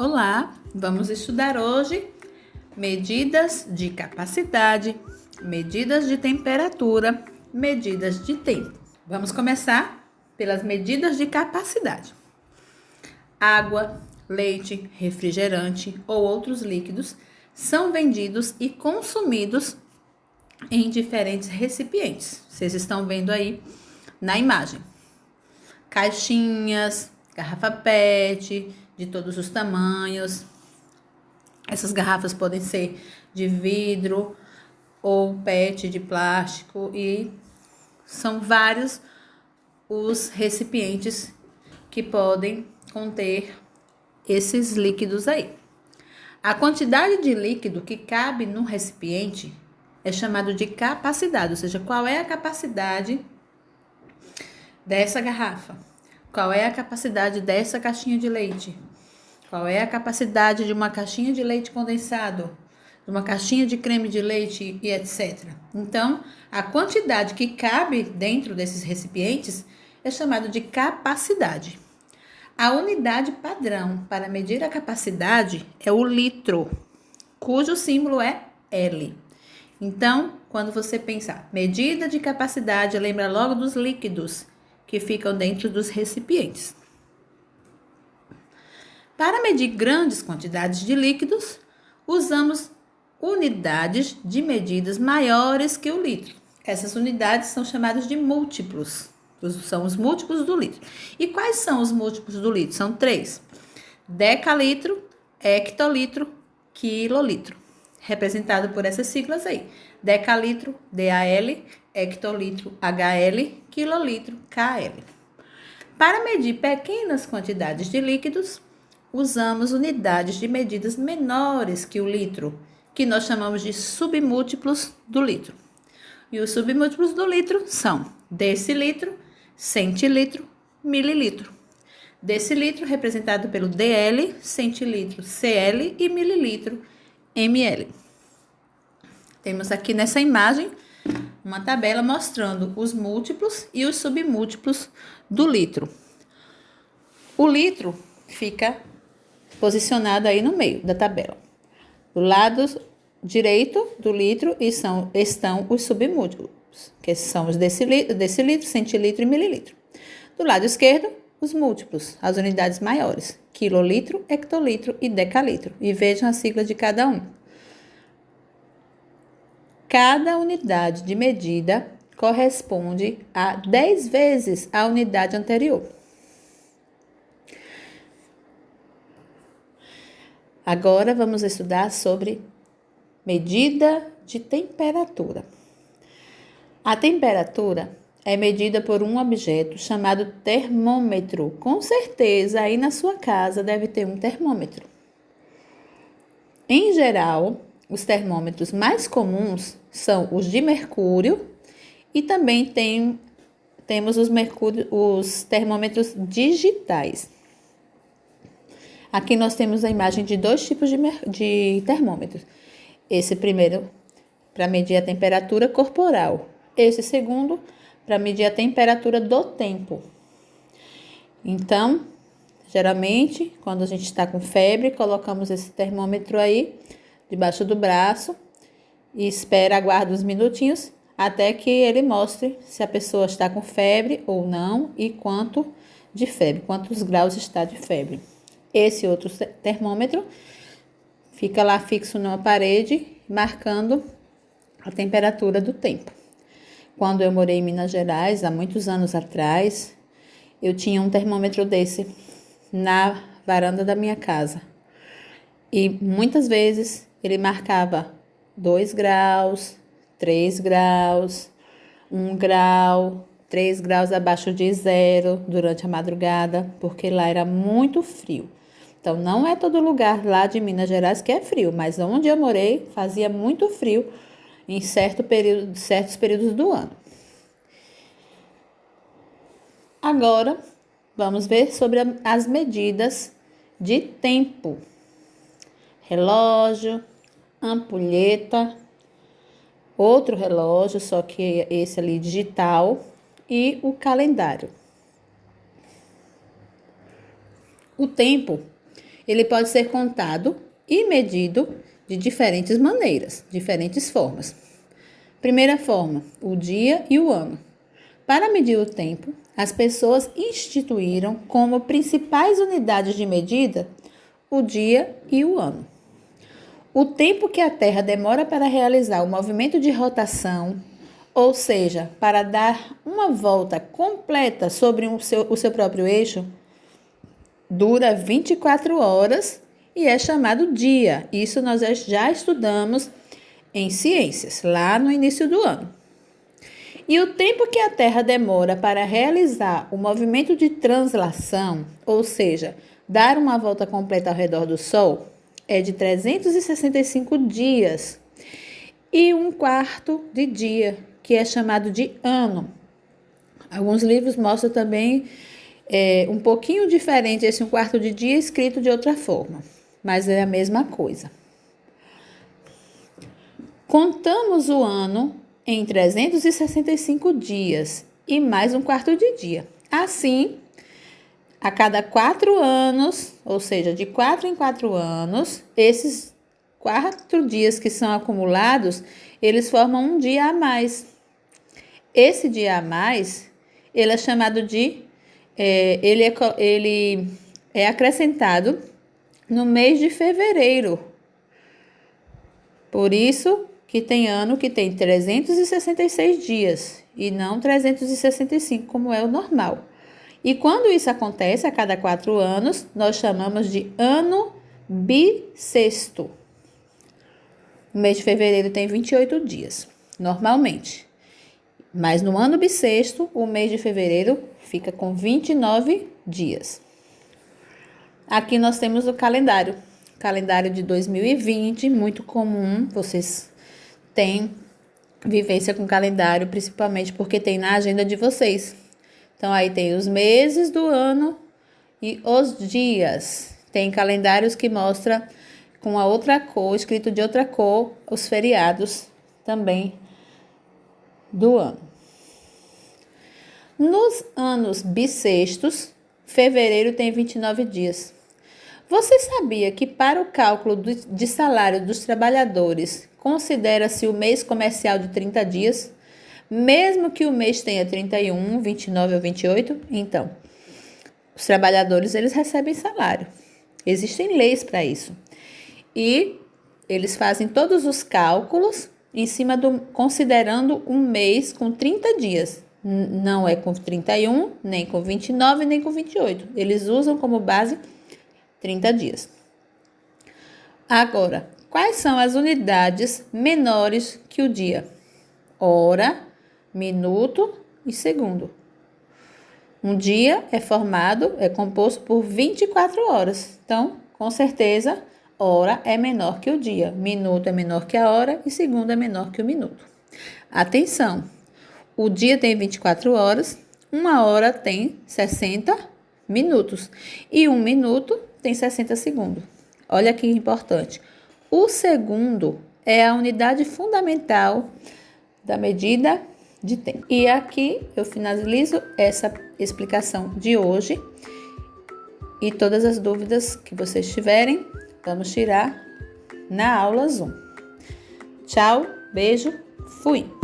Olá, vamos estudar hoje medidas de capacidade, medidas de temperatura, medidas de tempo. Vamos começar pelas medidas de capacidade. Água, leite, refrigerante ou outros líquidos são vendidos e consumidos em diferentes recipientes. Vocês estão vendo aí na imagem. Caixinhas, garrafa PET, de todos os tamanhos. Essas garrafas podem ser de vidro ou PET de plástico e são vários os recipientes que podem conter esses líquidos aí. A quantidade de líquido que cabe num recipiente é chamado de capacidade, ou seja, qual é a capacidade dessa garrafa? Qual é a capacidade dessa caixinha de leite? Qual é a capacidade de uma caixinha de leite condensado? De uma caixinha de creme de leite e etc. Então, a quantidade que cabe dentro desses recipientes é chamado de capacidade. A unidade padrão para medir a capacidade é o litro, cujo símbolo é L. Então, quando você pensar medida de capacidade, lembra logo dos líquidos que ficam dentro dos recipientes. Para medir grandes quantidades de líquidos, usamos unidades de medidas maiores que o litro. Essas unidades são chamadas de múltiplos. São os múltiplos do litro. E quais são os múltiplos do litro? São 3. Decalitro, hectolitro, quilolitro. Representado por essas siglas aí. Decalitro, DAL, hectolitro, HL, quilolitro, KL. Para medir pequenas quantidades de líquidos, usamos unidades de medidas menores que o litro, que nós chamamos de submúltiplos do litro. E os submúltiplos do litro são decilitro, centilitro, mililitro. Decilitro representado pelo DL, centilitro CL e mililitro ML. Temos aqui nessa imagem uma tabela mostrando os múltiplos e os submúltiplos do litro. O litro fica posicionado aí no meio da tabela. Do lado direito do litro estão os submúltiplos, que são os decilitro, centilitro e mililitro. Do lado esquerdo, os múltiplos, as unidades maiores, quilolitro, hectolitro e decalitro. E vejam a sigla de cada um. Cada unidade de medida corresponde a 10 vezes a unidade anterior. Agora vamos estudar sobre medida de temperatura. A temperatura é medida por um objeto chamado termômetro. Com certeza, aí na sua casa deve ter um termômetro. Em geral, os termômetros mais comuns são os de mercúrio e também temos os termômetros digitais. Aqui nós temos a imagem de dois tipos de termômetros. Esse primeiro para medir a temperatura corporal. Esse segundo para medir a temperatura do tempo. Então, geralmente, quando a gente está com febre, colocamos esse termômetro aí debaixo do braço e aguarda uns minutinhos até que ele mostre se a pessoa está com febre ou não e quanto de febre, quantos graus está de febre. Esse outro termômetro fica lá fixo numa parede, marcando a temperatura do tempo. Quando eu morei em Minas Gerais, há muitos anos atrás, eu tinha um termômetro desse na varanda da minha casa. E muitas vezes ele marcava 2 graus, 3 graus, 1 grau, 3 graus abaixo de zero durante a madrugada, porque lá era muito frio. Então, não é todo lugar lá de Minas Gerais que é frio, mas onde eu morei fazia muito frio em certos períodos do ano. Agora, vamos ver sobre as medidas de tempo. Relógio, ampulheta, outro relógio, só que esse ali digital, e o calendário. O tempo Ele pode ser contado e medido de diferentes maneiras, diferentes formas. Primeira forma, o dia e o ano. Para medir o tempo, as pessoas instituíram como principais unidades de medida o dia e o ano. O tempo que a Terra demora para realizar o movimento de rotação, ou seja, para dar uma volta completa sobre o seu próprio eixo, dura 24 horas e é chamado dia. Isso nós já estudamos em ciências, lá no início do ano. E o tempo que a Terra demora para realizar o movimento de translação, ou seja, dar uma volta completa ao redor do Sol, é de 365 dias e um quarto de dia, que é chamado de ano. Alguns livros mostram também um pouquinho diferente esse um quarto de dia escrito de outra forma, mas é a mesma coisa. Contamos o ano em 365 dias e mais um quarto de dia. Assim, a cada 4 anos, ou seja, de 4 em 4 anos, esses 4 dias que são acumulados, eles formam um dia a mais. Esse dia a mais, ele é chamado de... ele é acrescentado no mês de fevereiro. Por isso que tem ano que tem 366 dias e não 365, como é o normal. E quando isso acontece, a cada 4 anos, nós chamamos de ano bissexto. O mês de fevereiro tem 28 dias, normalmente. Mas no ano bissexto, o mês de fevereiro fica com 29 dias. Aqui nós temos o calendário. Calendário de 2020, muito comum. Vocês têm vivência com calendário, principalmente porque tem na agenda de vocês. Então, aí tem os meses do ano e os dias. Tem calendários que mostram com a outra cor, escrito de outra cor, os feriados também do ano. Nos anos bissextos, fevereiro tem 29 dias. Você sabia que para o cálculo de salário dos trabalhadores considera-se o mês comercial de 30 dias? Mesmo que o mês tenha 31, 29 ou 28? Então, os trabalhadores eles recebem salário. Existem leis para isso. E eles fazem todos os cálculos em cima considerando um mês com 30 dias. Não é com 31, nem com 29, nem com 28. Eles usam como base 30 dias. Agora, quais são as unidades menores que o dia? Hora, minuto e segundo. Um dia é composto por 24 horas. Então, com certeza, hora é menor que o dia, minuto é menor que a hora e segundo é menor que o minuto. Atenção! O dia tem 24 horas, uma hora tem 60 minutos e um minuto tem 60 segundos. Olha que importante. O segundo é a unidade fundamental da medida de tempo. E aqui eu finalizo essa explicação de hoje. E todas as dúvidas que vocês tiverem, vamos tirar na aula Zoom. Tchau, beijo, fui!